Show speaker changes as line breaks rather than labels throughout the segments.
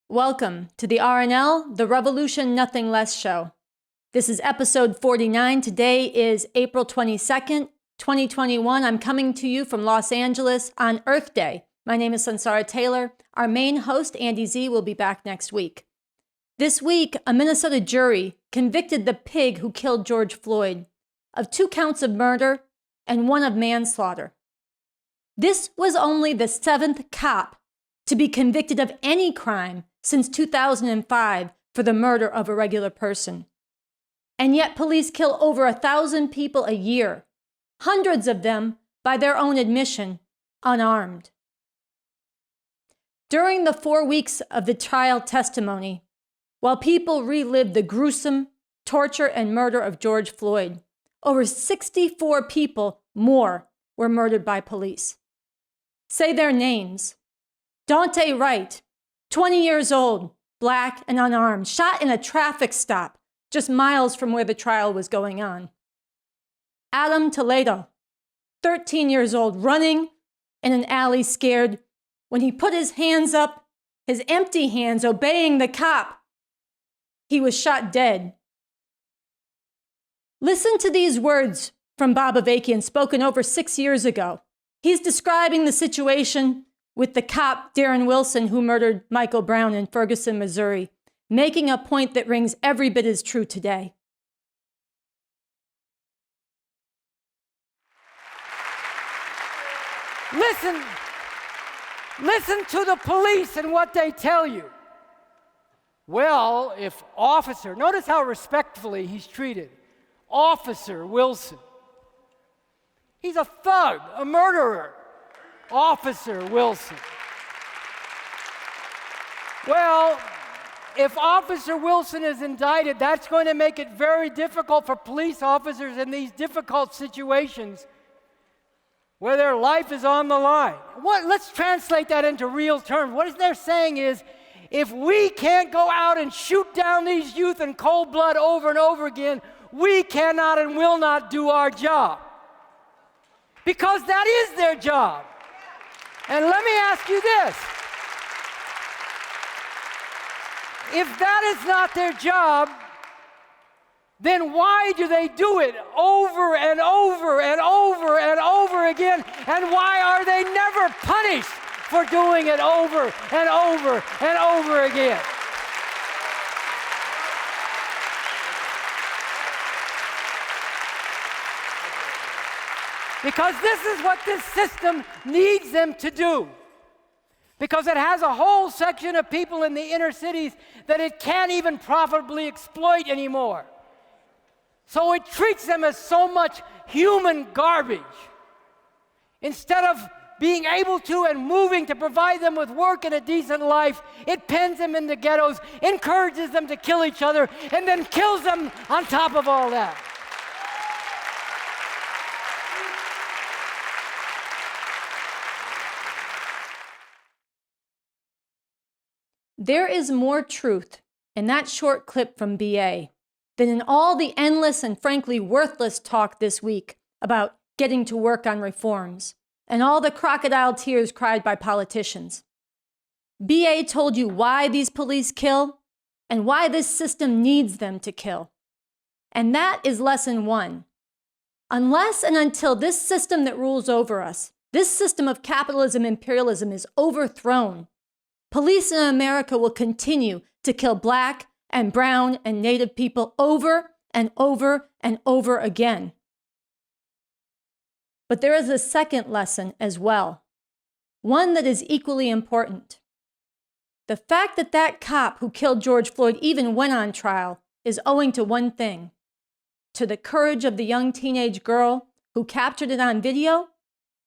Welcome to the RNL, the Revolution Nothing Less show. This is episode 49. Today is April 22nd, 2021. I'm coming to you from Los Angeles on Earth Day. My name is Sansara Taylor. Our main host, Andy Z, will be back next week. This week, a Minnesota jury convicted the pig who killed George Floyd of 2 counts of murder and 1 of manslaughter. This was only the 7th cop to be convicted of any crime since 2005 for the murder of a regular person. And yet police kill over 1,000 people a year, hundreds of them, by their own admission, unarmed. During the 4 weeks of the trial testimony, while people relived the gruesome torture and murder of George Floyd, over 64 people more were murdered by police. Say their names. Daunte Wright, 20 years old, black and unarmed, shot in a traffic stop just miles from where the trial was going on. Toledo, 13 years old, running in an alley scared when he put his hands up, his empty hands obeying the cop. He was shot dead. Listen to these words from Bob Avakian, spoken over 6 years ago. He's describing the situation with the cop, Darren Wilson, who murdered Michael Brown in Ferguson, Missouri, making a point that rings every bit as true today.
Listen to the police and what they tell you. Well, if officer, notice how respectfully he's treated. Officer Wilson. He's a thug, a murderer. Officer Wilson. Well, if Officer Wilson is indicted, that's going to make it very difficult for police officers in these difficult situations where their life is on the line. Let's translate that into real terms. What they're saying is, if we can't go out and shoot down these youth in cold blood over and over again, we cannot and will not do our job. Because that is their job. And let me ask you this. If that is not their job, then why do they do it over and over and over and over again? And why are they never punished for doing it over and over and over again? Because this is what this system needs them to do. Because it has a whole section of people in the inner cities that it can't even profitably exploit anymore. So it treats them as so much human garbage. Instead of being able to and moving to provide them with work and a decent life, it pens them in the ghettos, encourages them to kill each other, and then kills them on top of all that.
There is more truth in that short clip from BA than in all the endless and frankly worthless talk this week about getting to work on reforms and all the crocodile tears cried by politicians. BA told you why these police kill and why this system needs them to kill. And that is lesson 1. Unless and until this system that rules over us, this system of capitalism-imperialism is overthrown, police in America will continue to kill black and brown and native people over and over and over again. But there is a second lesson as well, one that is equally important. The fact that that cop who killed George Floyd even went on trial is owing to one thing, to the courage of the young teenage girl who captured it on video,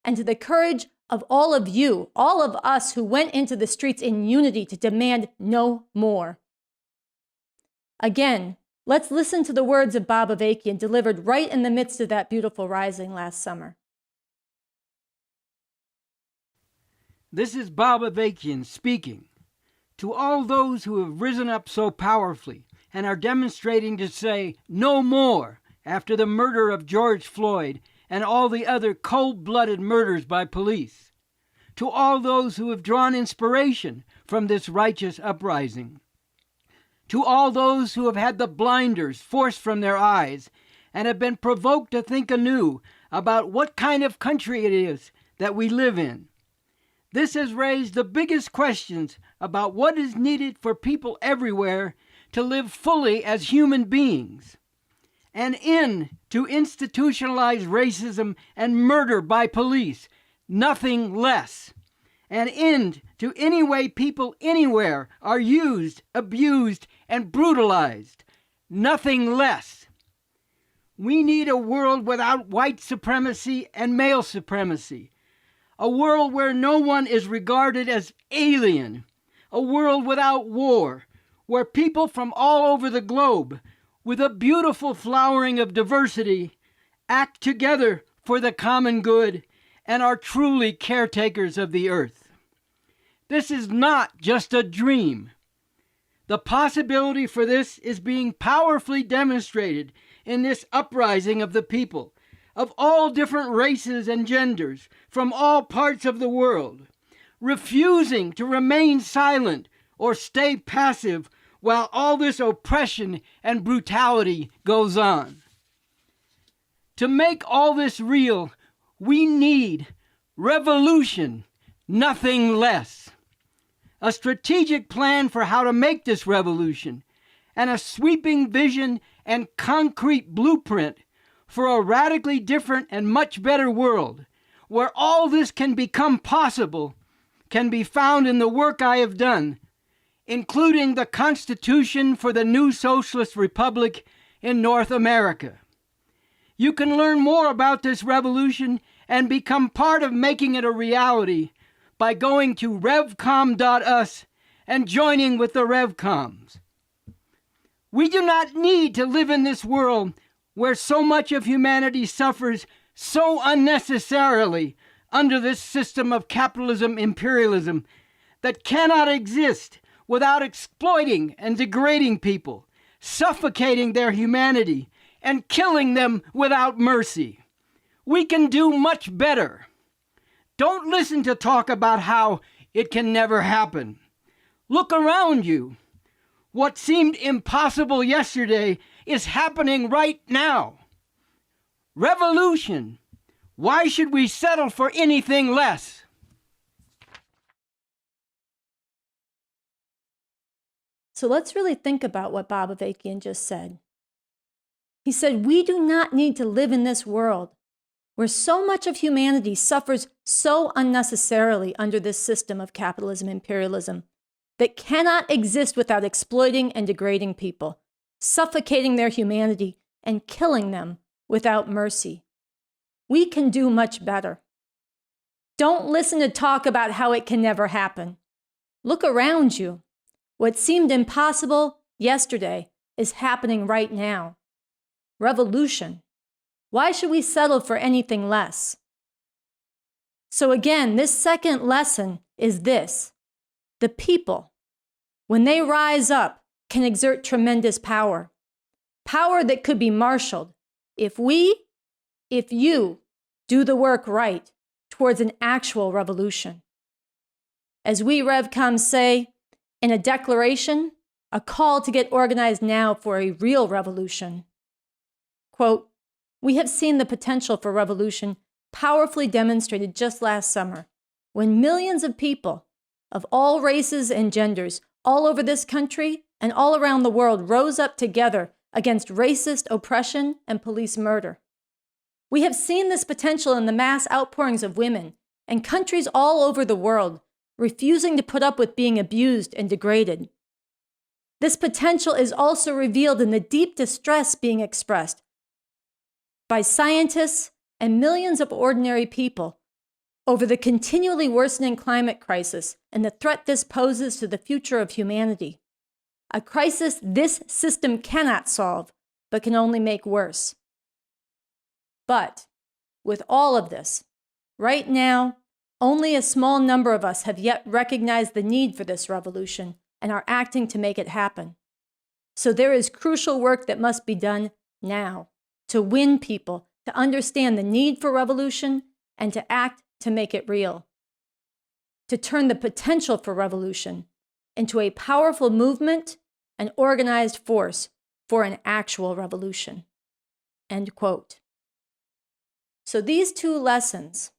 and to the courage of all of you, all of us who went into the streets in unity to demand no more. Again, let's listen to the words of Bob Avakian delivered right in the midst of that beautiful rising last summer.
This is Bob Avakian speaking. To all those who have risen up so powerfully and are demonstrating to say no more after the murder of George Floyd and all the other cold-blooded murders by police. To all those who have drawn inspiration from this righteous uprising. To all those who have had the blinders forced from their eyes and have been provoked to think anew about what kind of country it is that we live in. This has raised the biggest questions about what is needed for people everywhere to live fully as human beings. An end to institutionalized racism and murder by police, nothing less. An end to any way people anywhere are used, abused, and brutalized, nothing less. We need a world without white supremacy and male supremacy, a world where no one is regarded as alien, a world without war, where people from all over the globe, with a beautiful flowering of diversity, act together for the common good and are truly caretakers of the earth. This is not just a dream. The possibility for this is being powerfully demonstrated in this uprising of the people of all different races and genders from all parts of the world, refusing to remain silent or stay passive while all this oppression and brutality goes on. To make all this real, we need revolution, nothing less. A strategic plan for how to make this revolution, and a sweeping vision and concrete blueprint for a radically different and much better world, where all this can become possible, can be found in the work I have done, including the Constitution for the new Socialist Republic in North America. You can learn more about this revolution and become part of making it a reality by going to revcom.us and joining with the Revcoms. We do not need to live in this world where so much of humanity suffers so unnecessarily under this system of capitalism-imperialism that cannot exist without exploiting and degrading people, suffocating their humanity, and killing them without mercy. We can do much better. Don't listen to talk about how it can never happen. Look around you. What seemed impossible yesterday is happening right now. Revolution. Why should we settle for anything less?
So let's really think about what Bob Avakian just said. He said, we do not need to live in this world where so much of humanity suffers so unnecessarily under this system of capitalism-imperialism that cannot exist without exploiting and degrading people, suffocating their humanity, and killing them without mercy. We can do much better. Don't listen to talk about how it can never happen. Look around you. What seemed impossible yesterday is happening right now. Revolution. Why should we settle for anything less? So again, this second lesson is this. The people, when they rise up, can exert tremendous power. Power that could be marshaled if you do the work right towards an actual revolution. As we Revcoms say in a declaration, a call to get organized now for a real revolution. Quote, we have seen the potential for revolution powerfully demonstrated just last summer, when millions of people of all races and genders all over this country and all around the world rose up together against racist oppression and police murder. We have seen this potential in the mass outpourings of women and countries all over the world refusing to put up with being abused and degraded. This potential is also revealed in the deep distress being expressed by scientists and millions of ordinary people over the continually worsening climate crisis and the threat this poses to the future of humanity. A crisis this system cannot solve, but can only make worse. But with all of this, right now, only a small number of us have yet recognized the need for this revolution and are acting to make it happen. So there is crucial work that must be done now to win people to understand the need for revolution and to act to make it real. To turn the potential for revolution into a powerful movement and organized force for an actual revolution." End quote. So these two lessons,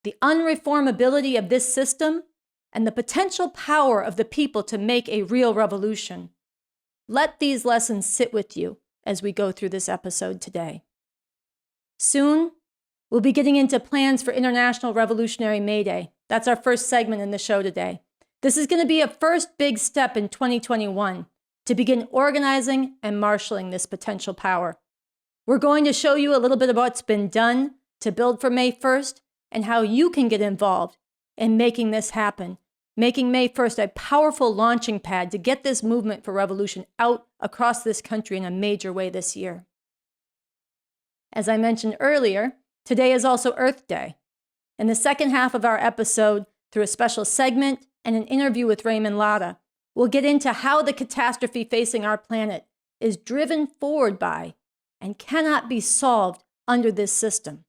the unreformability of this system and the potential power of the people to make a real revolution, let these lessons sit with you as we go through this episode today. Soon, we'll be getting into plans for International Revolutionary May Day. That's our first segment in the show today. This is going to be a first big step in 2021 to begin organizing and marshaling this potential power. We're going to show you a little bit of what's been done to build for May 1st and how you can get involved in making this happen, making May 1st a powerful launching pad to get this movement for revolution out across this country in a major way this year. As I mentioned earlier, today is also Earth Day. In the second half of our episode, through a special segment and an interview with Raymond Latta, we'll get into how the catastrophe facing our planet is driven forward by and cannot be solved under this system.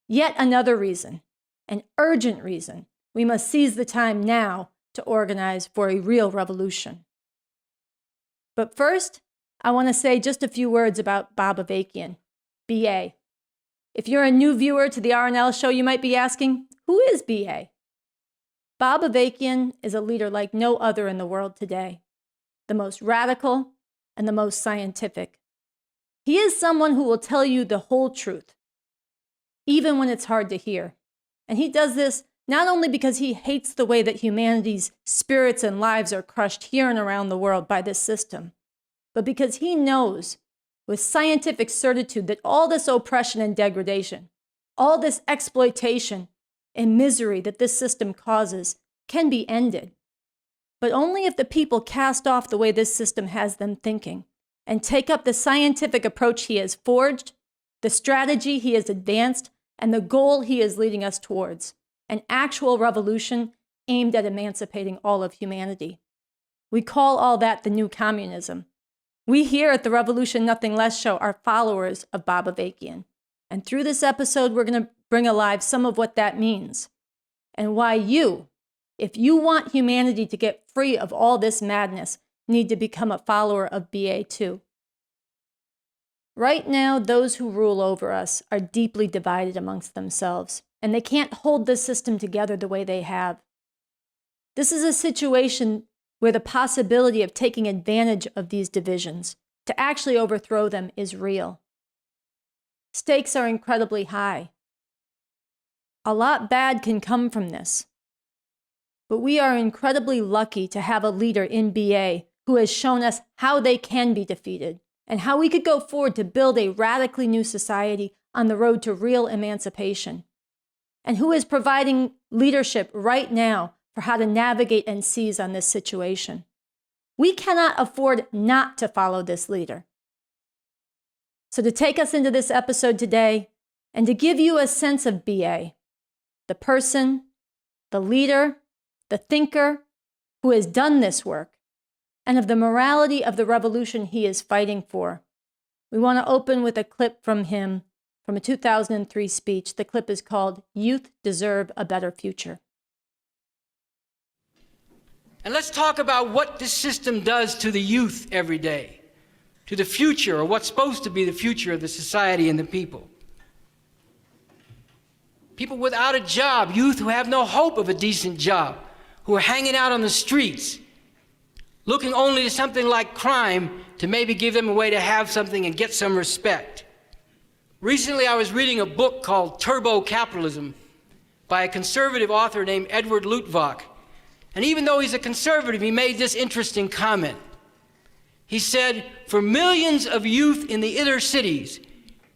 Yet another reason, an urgent reason, we must seize the time now to organize for a real revolution. But first, I want to say just a few words about Bob Avakian, BA. If you're a new viewer to the RNL show, you might be asking, who is BA? Bob Avakian is a leader like no other in the world today, the most radical and the most scientific. He is someone who will tell you the whole truth, even when it's hard to hear. And he does this not only because he hates the way that humanity's spirits and lives are crushed here and around the world by this system, but because he knows with scientific certitude that all this oppression and degradation, all this exploitation and misery that this system causes can be ended, but only if the people cast off the way this system has them thinking and take up the scientific approach he has forged, the strategy he has advanced, and the goal he is leading us towards, an actual revolution aimed at emancipating all of humanity. We call all that the new communism. We here at the Revolution Nothing Less show are followers of Bob Avakian. And through this episode, we're going to bring alive some of what that means and why you, if you want humanity to get free of all this madness, need to become a follower of BA too. Right now, those who rule over us are deeply divided amongst themselves, and they can't hold the system together the way they have. This is a situation where the possibility of taking advantage of these divisions to actually overthrow them is real. Stakes are incredibly high. A lot bad can come from this. But we are incredibly lucky to have a leader in BA who has shown us how they can be defeated and how we could go forward to build a radically new society on the road to real emancipation, and who is providing leadership right now for how to navigate and seize on this situation. We cannot afford not to follow this leader. So to take us into this episode today, and to give you a sense of BA, the person, the leader, the thinker who has done this work, and of the morality of the revolution he is fighting for, we want to open with a clip from him from a 2003 speech. The clip is called "Youth Deserve a Better Future."
And let's talk about what this system does to the youth every day, to the future, or what's supposed to be the future of the society and the people. People without a job, youth who have no hope of a decent job, who are hanging out on the streets, looking only to something like crime to maybe give them a way to have something and get some respect. Recently, I was reading a book called Turbo Capitalism by a conservative author named Edward Luttwak. And even though he's a conservative, he made this interesting comment. He said, for millions of youth in the inner cities,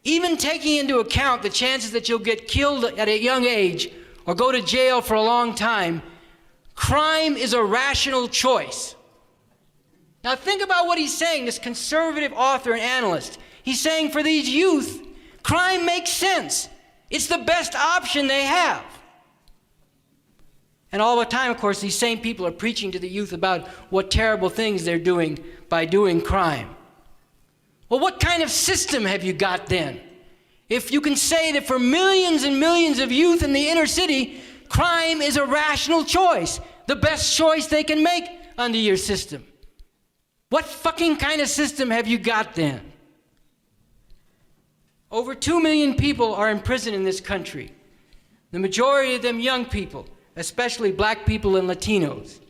even taking into account the chances that you'll get killed at a young age or go to jail for a long time, crime is a rational choice. Now think about what he's saying, this conservative author and analyst. He's saying for these youth, crime makes sense. It's the best option they have. And all the time, of course, these same people are preaching to the youth about what terrible things they're doing by doing crime. Well, what kind of system have you got then? If you can say that for millions and millions of youth in the inner city, crime is a rational choice, the best choice they can make
under your system. What fucking kind of system have you got then? Over 2 million people are in prison in this country. The majority of them young people, especially black people and Latinos.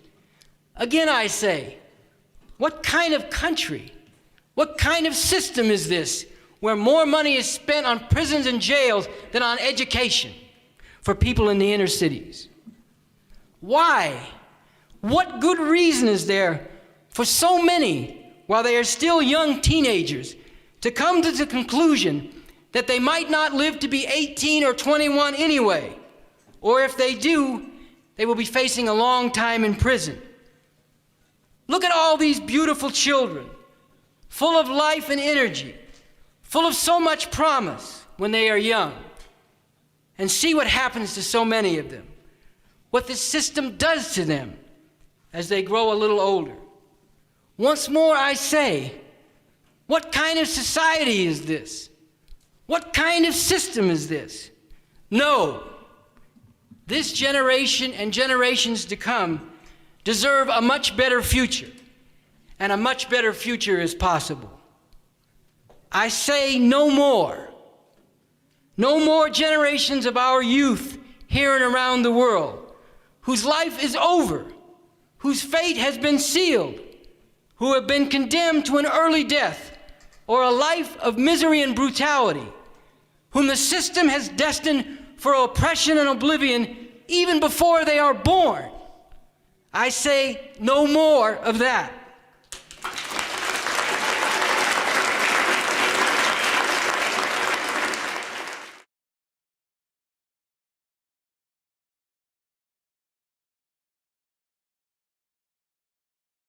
Again, I say, what kind of country, what kind of system is this where more money is spent on prisons and jails than on education for people in the inner cities? Why? What good reason is there for so many, while they are still young teenagers, to come to the conclusion that they might not live to be 18 or 21 anyway, or if they do, they will be facing a long time in prison? Look at all these beautiful children, full of life and energy, full of so much promise when they are young, and see what happens to so many of them, what this system does to them as they grow a little older. Once more I say, what kind of society is this? What kind of system is this? No, this generation and generations to come deserve a much better future, and a much better future is possible. I say no more. No more generations of our youth here and around the world whose life is over, whose fate has been sealed, who have been condemned to an early death or a life of misery and brutality, whom the system has destined for oppression and oblivion even before they are born. I say no more of that.